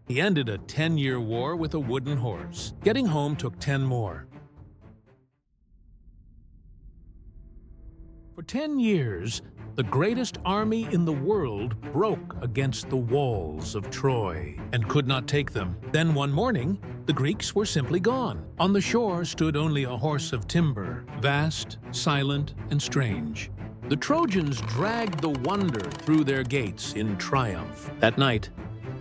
He ended a 10-year war with a wooden horse. Getting home took 10 more. For 10 years, the greatest army in the world broke against the walls of Troy and could not take them. Then one morning, the Greeks were simply gone. On the shore stood only a horse of timber, vast, silent, and strange. The Trojans dragged the wonder through their gates in triumph. That night,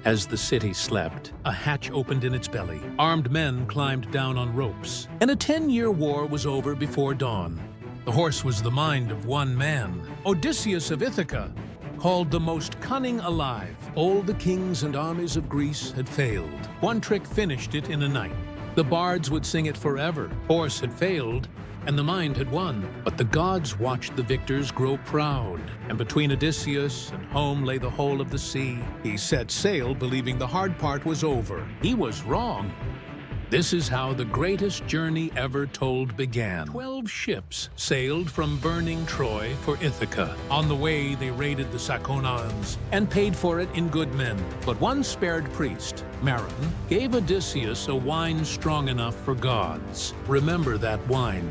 as the city slept, a hatch opened in its belly. Armed men climbed down on ropes, and a 10-year war was over before dawn. The horse was the mind of one man, Odysseus of Ithaca, called the most cunning alive. All the kings and armies of Greece had failed. One trick finished it in a night. The bards would sing it forever. Horse had failed, and the mind had won. But the gods watched the victors grow proud, and between Odysseus and home lay the whole of the sea. He set sail, believing the hard part was over. He was wrong. This is how the greatest journey ever told began. 12 ships sailed from burning Troy for Ithaca. On the way, they raided the Saconaeans and paid for it in good men. But one spared priest, Maron, gave Odysseus a wine strong enough for gods. Remember that wine.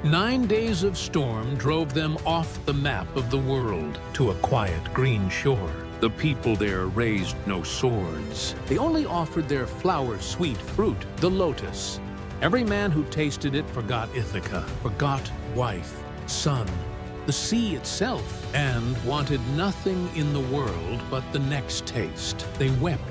9 days of storm drove them off the map of the world to a quiet green shore. The people there raised no swords. They only offered their flower-sweet fruit, the Lotus. Every man who tasted it forgot Ithaca, forgot wife, son, the sea itself, and wanted nothing in the world but the next taste. They wept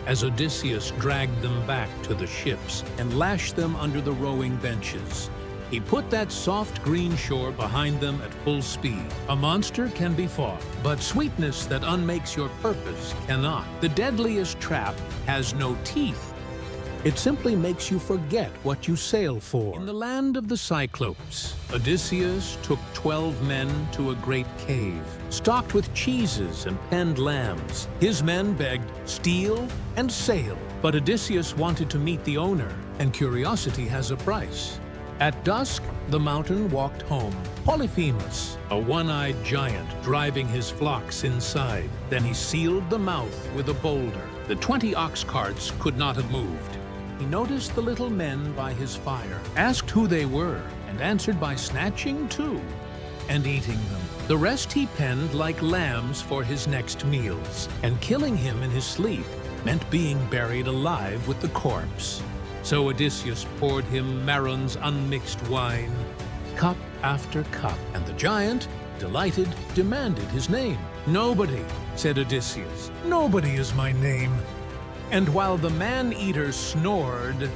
as Odysseus dragged them back to the ships and lashed them under the rowing benches. He put that soft green shore behind them at full speed. A monster can be fought, but sweetness that unmakes your purpose cannot. The deadliest trap has no teeth. It simply makes you forget what you sail for. In the land of the Cyclops, Odysseus took 12 men to a great cave, stocked with cheeses and penned lambs. His men begged, "Steal and sail." But Odysseus wanted to meet the owner, and curiosity has a price. At dusk, the mountain walked home. Polyphemus, a one-eyed giant, driving his flocks inside. Then he sealed the mouth with a boulder. The 20 ox carts could not have moved. He noticed the little men by his fire, asked who they were, and answered by snatching two and eating them. The rest he penned like lambs for his next meals, and killing him in his sleep meant being buried alive with the corpse. So Odysseus poured him Maron's unmixed wine, cup after cup, and the giant, delighted, demanded his name. "Nobody," said Odysseus, "nobody is my name." And while the man-eater snored,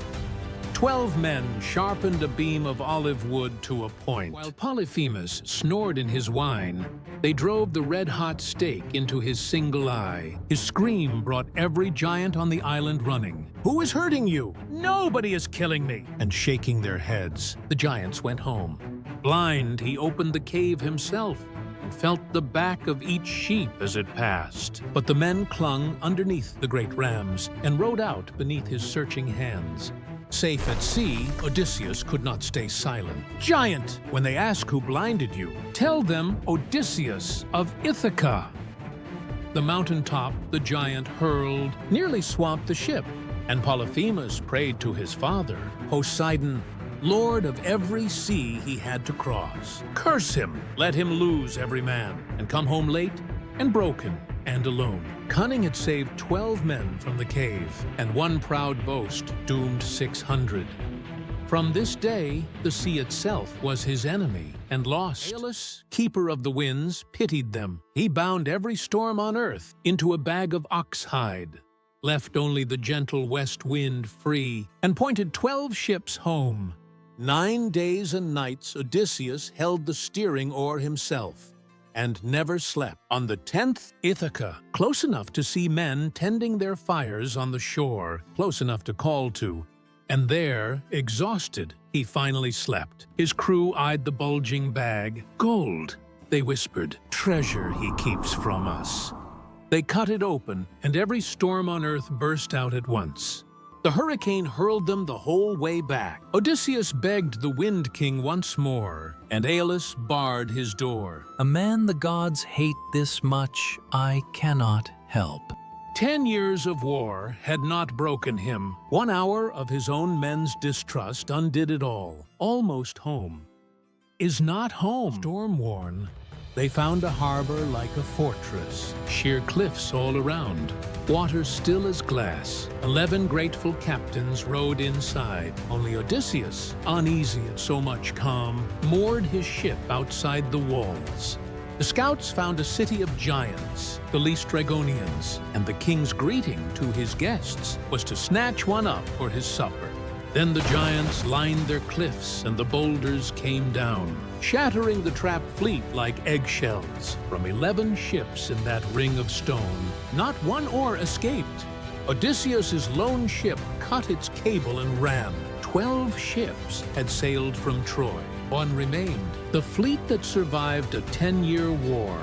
12 men sharpened a beam of olive wood to a point. While Polyphemus snored in his wine, they drove the red-hot stake into his single eye. His scream brought every giant on the island running. "Who is hurting you?" "Nobody is killing me." And shaking their heads, the giants went home. Blind, he opened the cave himself and felt the back of each sheep as it passed. But the men clung underneath the great rams and rode out beneath his searching hands. Safe at sea, Odysseus could not stay silent. "Giant, when they ask who blinded you, tell them Odysseus of Ithaca." The mountaintop the giant hurled nearly swamped the ship, and Polyphemus prayed to his father, Poseidon, lord of every sea he had to cross. Curse him, let him lose every man, and come home late and broken and alone. Cunning had saved 12 men from the cave, and one proud boast doomed 600. From this day, the sea itself was his enemy and lost. Aeolus, keeper of the winds, pitied them. He bound every storm on earth into a bag of ox hide, left only the gentle west wind free, and pointed 12 ships home. 9 days and nights Odysseus held the steering oar himself, and never slept. On the 10th, Ithaca, close enough to see men tending their fires on the shore, close enough to call to, and there, exhausted, he finally slept. His crew eyed the bulging bag. "Gold," they whispered, "treasure he keeps from us." They cut it open, and every storm on earth burst out at once. The hurricane hurled them the whole way back. Odysseus begged the Wind King once more, and Aeolus barred his door. "A man the gods hate this much, I cannot help. 10 years of war had not broken him. 1 hour of his own men's distrust undid it all. Almost home is not home. Storm-worn, they found a harbor like a fortress, sheer cliffs all around, water still as glass. 11 grateful captains rowed inside. Only Odysseus, uneasy at so much calm, moored his ship outside the walls. The scouts found a city of giants, the Laestrygonians, and the king's greeting to his guests was to snatch one up for his supper. Then the giants lined their cliffs and the boulders came down, shattering the trapped fleet like eggshells. From 11 ships in that ring of stone, not one oar escaped. Odysseus's lone ship cut its cable and ran. 12 ships had sailed from Troy. One remained. The fleet that survived a 10-year war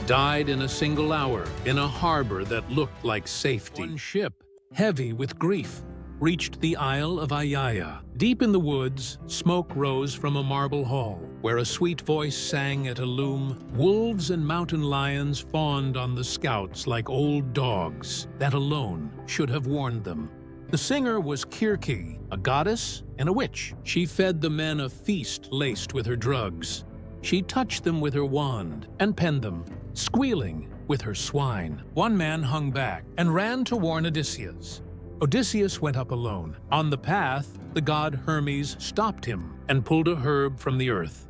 died in a single hour in a harbor that looked like safety. One ship, heavy with grief, reached the Isle of Aiaia. Deep in the woods, smoke rose from a marble hall, where a sweet voice sang at a loom. Wolves and mountain lions fawned on the scouts like old dogs. That alone should have warned them. The singer was Circe, a goddess and a witch. She fed the men a feast laced with her drugs. She touched them with her wand and penned them, squealing with her swine. One man hung back and ran to warn Odysseus. Odysseus went up alone. On the path, the god Hermes stopped him and pulled a herb from the earth.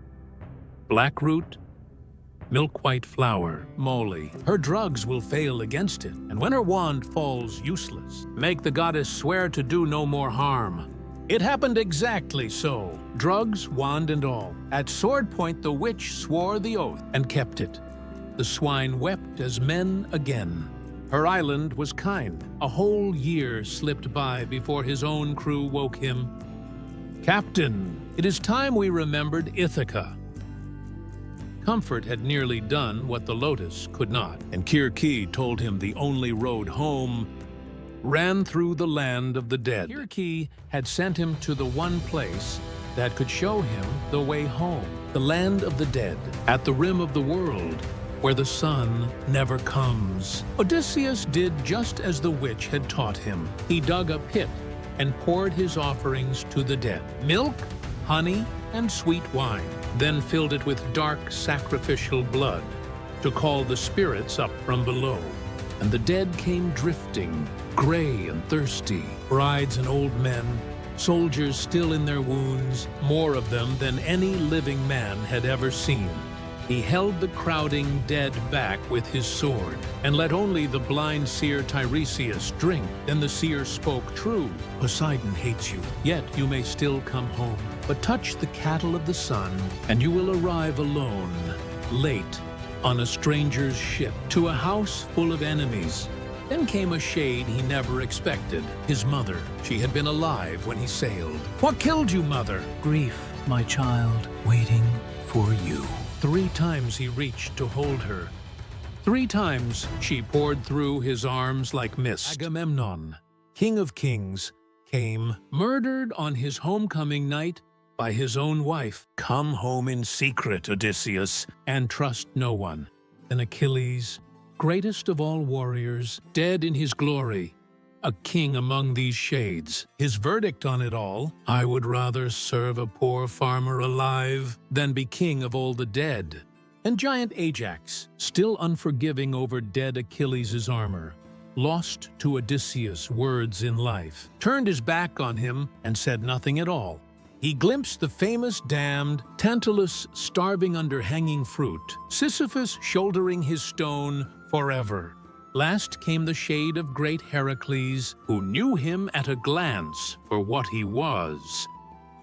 Blackroot, milk-white flower, moly. Her drugs will fail against it, and when her wand falls useless, make the goddess swear to do no more harm. It happened exactly so, drugs, wand, and all. At sword point the witch swore the oath and kept it. The swine wept as men again. Her island was kind. A whole year slipped by before his own crew woke him. "Captain, it is time we remembered Ithaca." Comfort had nearly done what the Lotus could not, and Circe told him the only road home ran through the land of the dead. Circe had sent him to the one place that could show him the way home, the land of the dead, at the rim of the world, where the sun never comes. Odysseus did just as the witch had taught him. He dug a pit and poured his offerings to the dead, milk, honey, and sweet wine, then filled it with dark sacrificial blood to call the spirits up from below. And the dead came drifting, gray and thirsty, brides and old men, soldiers still in their wounds, more of them than any living man had ever seen. He held the crowding dead back with his sword, and let only the blind seer Tiresias drink. Then the seer spoke true. "Poseidon hates you, yet you may still come home. But touch the cattle of the sun, and you will arrive alone, late, on a stranger's ship, to a house full of enemies." Then came a shade he never expected. His mother. She had been alive when he sailed. "What killed you, mother?" "Grief, my child, waiting for you." 3 times he reached to hold her. 3 times she poured through his arms like mist. Agamemnon, king of kings, came, murdered on his homecoming night by his own wife. "Come home in secret, Odysseus, and trust no one." Then Achilles, greatest of all warriors, dead in his glory, a king among these shades. His verdict on it all: "I would rather serve a poor farmer alive than be king of all the dead." And giant Ajax, still unforgiving over dead Achilles' armor, lost to Odysseus' words in life, turned his back on him and said nothing at all. He glimpsed the famous damned, Tantalus starving under hanging fruit, Sisyphus shouldering his stone forever. Last came the shade of great Heracles, who knew him at a glance for what he was,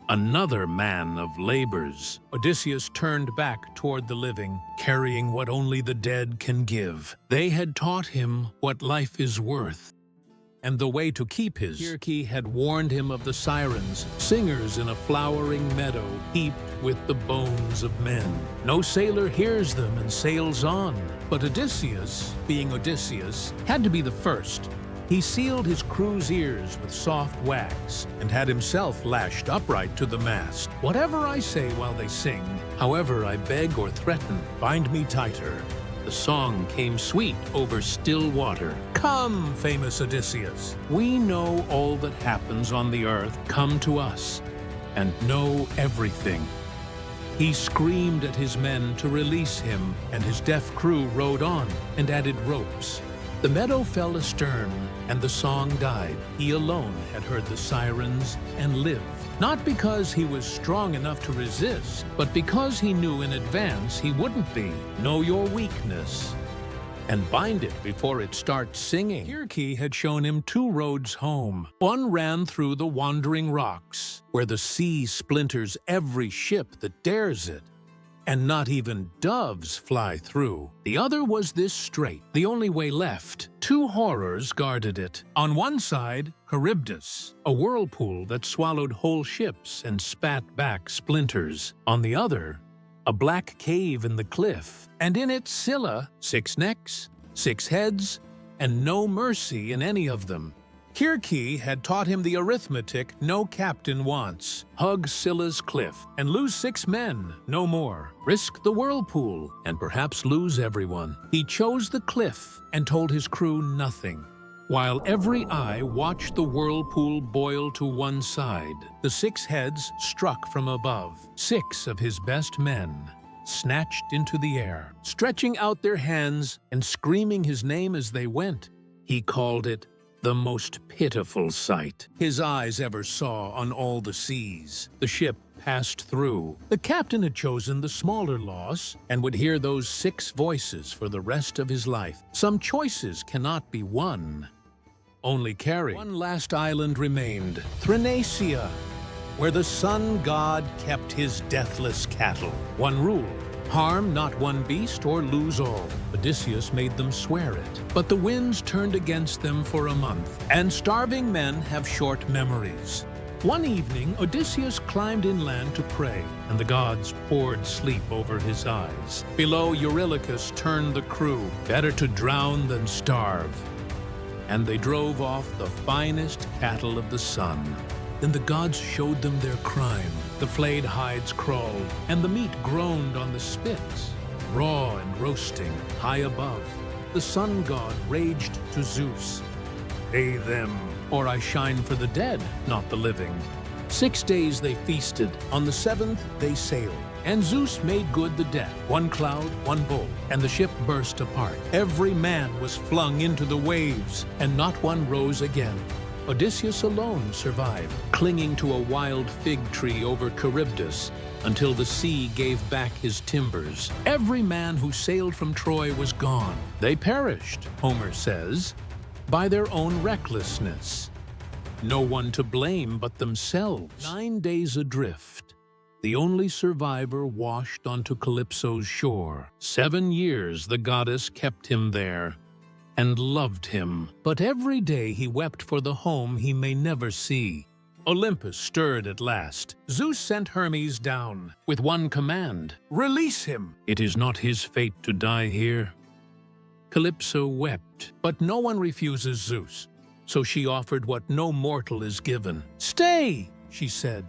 another man of labors. Odysseus turned back toward the living, carrying what only the dead can give. They had taught him what life is worth, and the way to keep his. Circe had warned him of the Sirens, singers in a flowering meadow heaped with the bones of men. No sailor hears them and sails on. But Odysseus, being Odysseus, had to be the first. He sealed his crew's ears with soft wax and had himself lashed upright to the mast. "Whatever I say while they sing, however I beg or threaten, bind me tighter. The song came sweet over still water. Come, famous Odysseus, we know all that happens on the earth. Come to us and know everything. He screamed at his men to release him, and his deaf crew rowed on and added ropes. The meadow fell astern, and the song died. He alone had heard the sirens and lived, not because he was strong enough to resist, but because he knew in advance he wouldn't be. Know your weakness and bind it before it starts singing. Circe had shown him 2 roads home. One ran through the wandering rocks, where the sea splinters every ship that dares it, and not even doves fly through. The other was this strait, the only way left. 2 horrors guarded it. On one side, Charybdis, a whirlpool that swallowed whole ships and spat back splinters. On the other, a black cave in the cliff, and in it Scylla, 6 necks, 6 heads, and no mercy in any of them. Circe had taught him the arithmetic no captain wants. Hug Scylla's cliff and lose 6 men, no more. Risk the whirlpool and perhaps lose everyone. He chose the cliff and told his crew nothing. While every eye watched the whirlpool boil to one side, the 6 heads struck from above. 6 of his best men snatched into the air, stretching out their hands and screaming his name as they went. He called it the most pitiful sight his eyes ever saw on all the seas. The ship passed through. The captain had chosen the smaller loss and would hear those 6 voices for the rest of his life. Some choices cannot be won, only carried. One last island remained, Thrinacia, where the sun god kept his deathless cattle. One rule: harm not one beast or lose all. Odysseus made them swear it. But the winds turned against them for a month, and starving men have short memories. One evening, Odysseus climbed inland to pray, and the gods poured sleep over his eyes. Below, Eurylochus turned the crew, better to drown than starve. And they drove off the finest cattle of the sun. Then the gods showed them their crime. The flayed hides crawled, and the meat groaned on the spits, raw and roasting, high above. The sun god raged to Zeus. Pay them, or I shine for the dead, not the living. 6 days they feasted. On the 7th they sailed, and Zeus made good the debt. 1 cloud, 1 bolt, and the ship burst apart. Every man was flung into the waves, and not one rose again. Odysseus alone survived, clinging to a wild fig tree over Charybdis until the sea gave back his timbers. Every man who sailed from Troy was gone. They perished, Homer says, by their own recklessness. No one to blame but themselves. 9 days adrift, the only survivor washed onto Calypso's shore. 7 years the goddess kept him there and loved him, but every day he wept for the home he may never see. Olympus stirred at last. Zeus sent Hermes down with one command: release him. It is not his fate to die here. Calypso wept, but no one refuses Zeus, so she offered what no mortal is given. Stay, she said,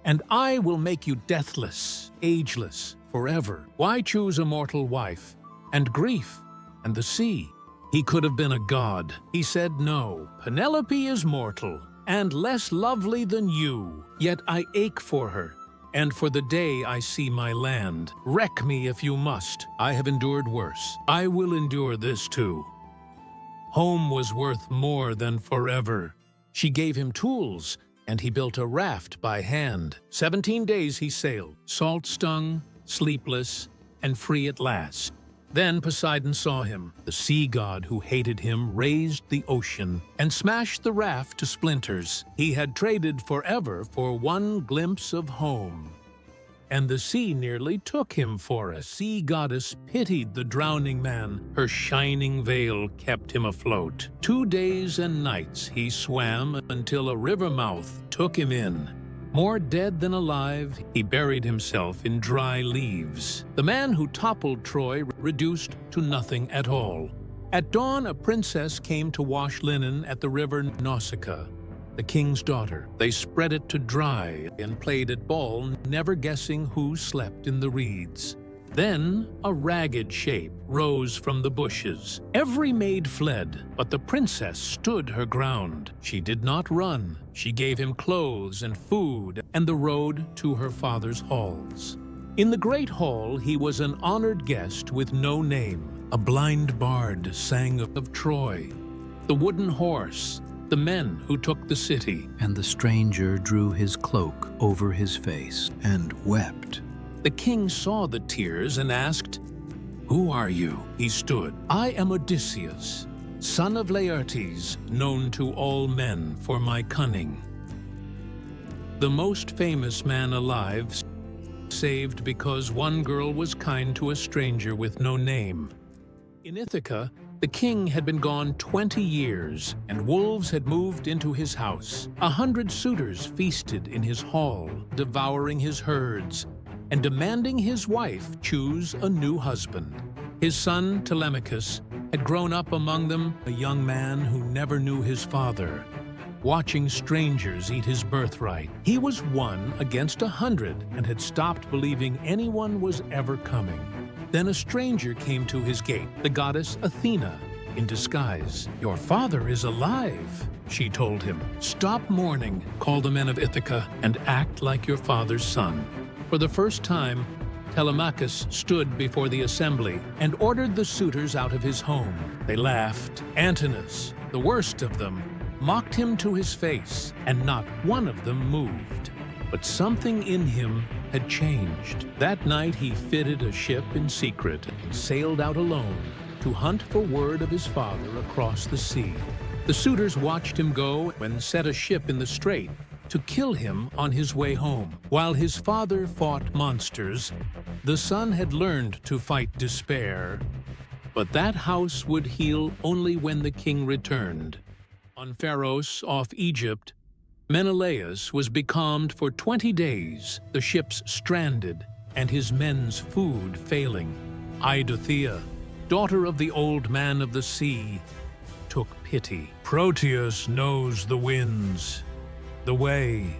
and I will make you deathless, ageless, forever. Why choose a mortal wife, and grief, and the sea? He could have been a god. He said no. Penelope is mortal, and less lovely than you. Yet I ache for her, and for the day I see my land. Wreck me if you must. I have endured worse. I will endure this too. Home was worth more than forever. She gave him tools, and he built a raft by hand. 17 days he sailed, salt-stung, sleepless, and free at last. Then Poseidon saw him. The sea god who hated him raised the ocean and smashed the raft to splinters. He had traded forever for one glimpse of home, and the sea nearly took him for it. Sea goddess pitied the drowning man. Her shining veil kept him afloat. 2 days and nights he swam until a river mouth took him in. More dead than alive, he buried himself in dry leaves. The man who toppled Troy reduced to nothing at all. At dawn, a princess came to wash linen at the river Nausicaa, the king's daughter. They spread it to dry and played at ball, never guessing who slept in the reeds. Then a ragged shape rose from the bushes. Every maid fled, but the princess stood her ground. She did not run. She gave him clothes and food and the road to her father's halls. In the great hall he was an honored guest with no name. A blind bard sang of Troy, the wooden horse, the men who took the city. And the stranger drew his cloak over his face and wept. The king saw the tears and asked, "Who are you?" He stood. "I am Odysseus, son of Laertes, known to all men for my cunning. The most famous man alive, saved because one girl was kind to a stranger with no name. In Ithaca, the king had been gone 20 years, and wolves had moved into his house. 100 suitors feasted in his hall, devouring his herds, and demanding his wife choose a new husband. His son, Telemachus, had grown up among them, a young man who never knew his father, watching strangers eat his birthright. He was 1 against 100 and had stopped believing anyone was ever coming. Then a stranger came to his gate, the goddess Athena, in disguise. "Your father is alive," she told him. "Stop mourning, call the men of Ithaca, and act like your father's son." For the first time, Telemachus stood before the assembly and ordered the suitors out of his home. They laughed. Antinous, the worst of them, mocked him to his face, and not one of them moved. But something in him had changed. That night he fitted a ship in secret and sailed out alone to hunt for word of his father across the sea. The suitors watched him go and set a ship in the strait to kill him on his way home. While his father fought monsters, the son had learned to fight despair. But that house would heal only when the king returned. On Pharos, off Egypt, Menelaus was becalmed for 20 days, the ships stranded, and his men's food failing. Idothea, daughter of the old man of the sea, took pity. "Proteus knows the winds, the way,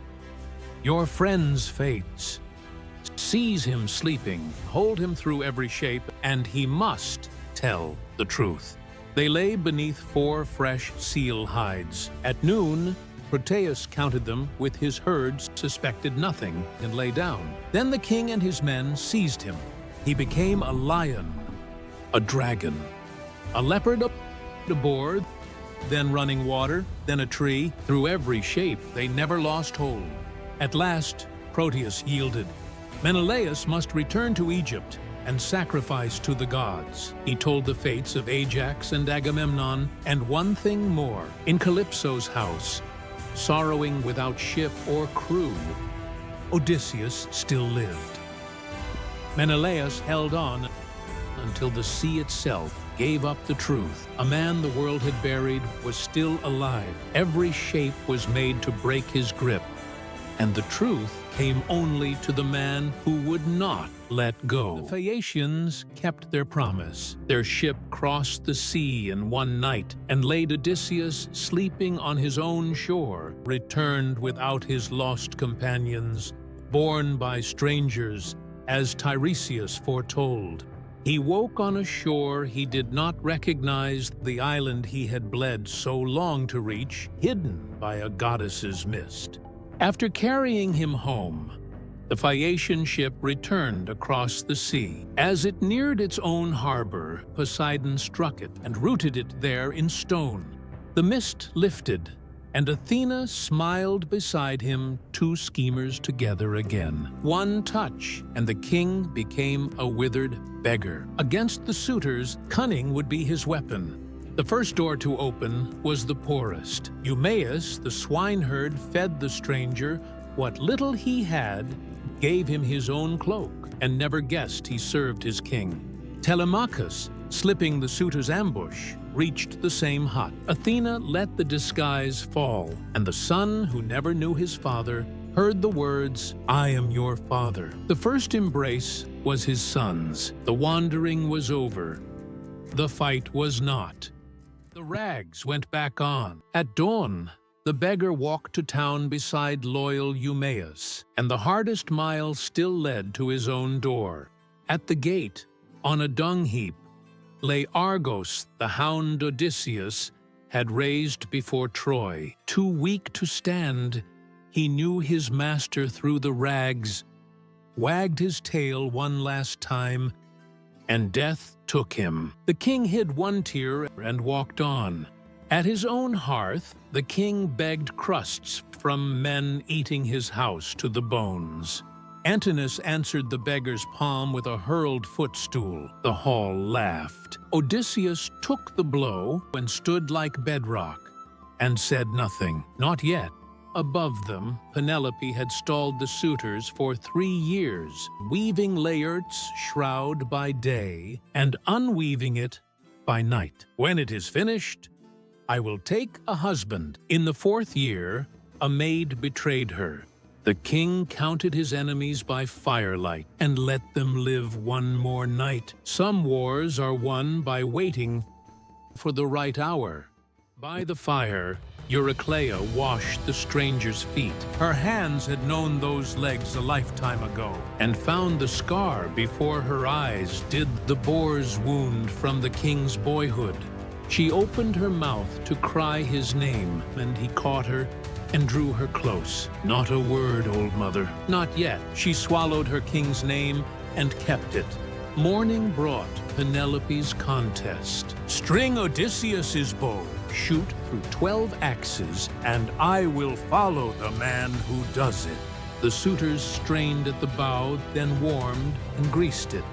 your friend's fates. Seize him sleeping, hold him through every shape, and he must tell the truth." They lay beneath 4 fresh seal hides. At noon, Proteus counted them with his herds, suspected nothing, and lay down. Then the king and his men seized him. He became a lion, a dragon, a leopard, a boar, then running water, then a tree. Through every shape, they never lost hold. At last, Proteus yielded. Menelaus must return to Egypt and sacrifice to the gods. He told the fates of Ajax and Agamemnon, and one thing more. In Calypso's house, sorrowing without ship or crew, Odysseus still lived. Menelaus held on until the sea itself gave up the truth. A man the world had buried was still alive. Every shape was made to break his grip, and the truth came only to the man who would not let go. The Phaeacians kept their promise. Their ship crossed the sea in one night and laid Odysseus sleeping on his own shore, returned without his lost companions, borne by strangers, as Tiresias foretold. He woke on a shore he did not recognize, the island he had bled so long to reach, hidden by a goddess's mist. After carrying him home, the Phaeacian ship returned across the sea. As it neared its own harbor, Poseidon struck it and rooted it there in stone. The mist lifted, and Athena smiled beside him, 2 schemers together again. One touch, and the king became a withered beggar. Against the suitors, cunning would be his weapon. The first door to open was the poorest. Eumaeus, the swineherd, fed the stranger. What little he had, gave him his own cloak, and never guessed he served his king. Telemachus, slipping the suitor's ambush, reached the same hut. Athena let the disguise fall, and the son who never knew his father heard the words, "I am your father." The first embrace was his son's. The wandering was over. The fight was not. The rags went back on. At dawn, the beggar walked to town beside loyal Eumaeus, and the hardest mile still led to his own door. At the gate, on a dung heap, lay Argos, the hound Odysseus had raised before Troy. Too weak to stand, he knew his master through the rags, wagged his tail one last time, and death took him. The king hid one tear and walked on. At his own hearth, the king begged crusts from men eating his house to the bones. Antinous answered the beggar's palm with a hurled footstool. The hall laughed. Odysseus took the blow and stood like bedrock, and said nothing. Not yet. Above them, Penelope had stalled the suitors for 3 years, weaving Laertes' shroud by day and unweaving it by night. When it is finished, I will take a husband. In the 4th year, a maid betrayed her. The king counted his enemies by firelight and let them live one more night. Some wars are won by waiting for the right hour. By the fire, Eurycleia washed the stranger's feet. Her hands had known those legs a lifetime ago, and found the scar before her eyes did the boar's wound from the king's boyhood. She opened her mouth to cry his name, and he caught her and drew her close. Not a word, old mother, not yet. She swallowed her king's name and kept it. Morning brought Penelope's contest. String Odysseus's bow, shoot through 12 axes, and I will follow the man who does it. The suitors strained at the bow, then warmed and greased it.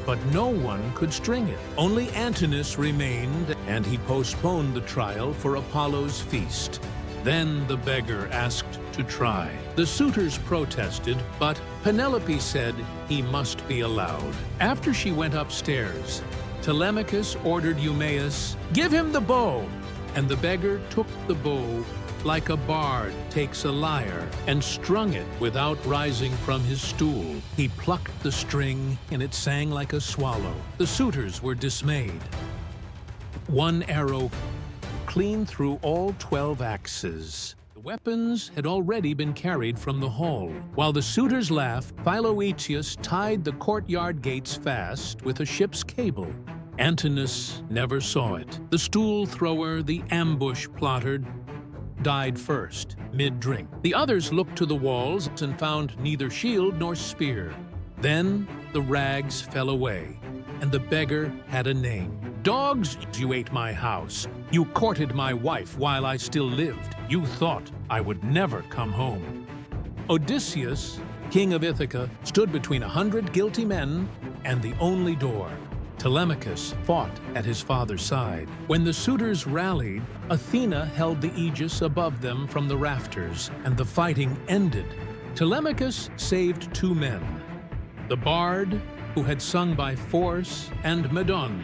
But no one could string it. Only Antinous remained, and he postponed the trial for Apollo's feast. Then the beggar asked to try. The suitors protested, but Penelope said he must be allowed. After she went upstairs, Telemachus ordered Eumaeus, "Give him the bow!" And the beggar took the bow like a bard takes a lyre, and strung it without rising from his stool. He plucked the string, and it sang like a swallow. The suitors were dismayed. One arrow clean through all 12 axes. The weapons had already been carried from the hall. While the suitors laughed, Philoetius tied the courtyard gates fast with a ship's cable. Antinous never saw it. The stool thrower, the ambush plotter, died first, mid-drink. The others looked to the walls and found neither shield nor spear. Then the rags fell away, and the beggar had a name. "Dogs, you ate my house. You courted my wife while I still lived. You thought I would never come home." Odysseus, king of Ithaca, stood between 100 guilty men and the only door. Telemachus fought at his father's side. When the suitors rallied, Athena held the aegis above them from the rafters, and the fighting ended. Telemachus saved 2 men, the bard, who had sung by force, and Medon,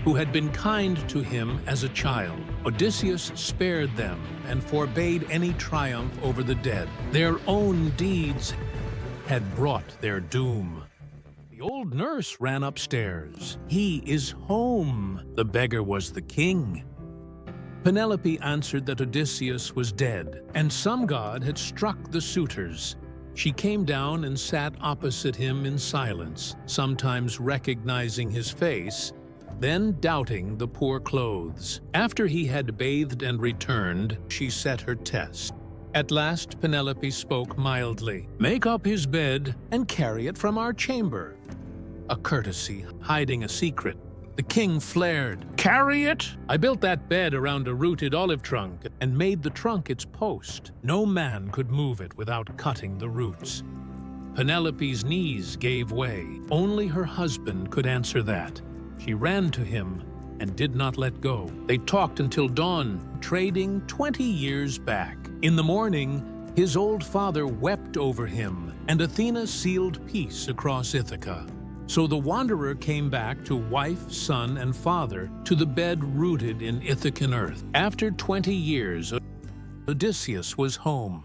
who had been kind to him as a child. Odysseus spared them and forbade any triumph over the dead. Their own deeds had brought their doom. The old nurse ran upstairs. "He is home." The beggar was the king. Penelope answered that Odysseus was dead, and some god had struck the suitors. She came down and sat opposite him in silence, sometimes recognizing his face, then doubting the poor clothes. After he had bathed and returned, she set her test. At last Penelope spoke mildly. "Make up his bed and carry it from our chamber." A courtesy, hiding a secret. The king flared. "Carry it? I built that bed around a rooted olive trunk and made the trunk its post. No man could move it without cutting the roots." Penelope's knees gave way. Only her husband could answer that. She ran to him and did not let go. They talked until dawn, trading 20 years back. In the morning, his old father wept over him, and Athena sealed peace across Ithaca. So the wanderer came back to wife, son, and father, to the bed rooted in Ithacan earth. After 20 years, Odysseus was home.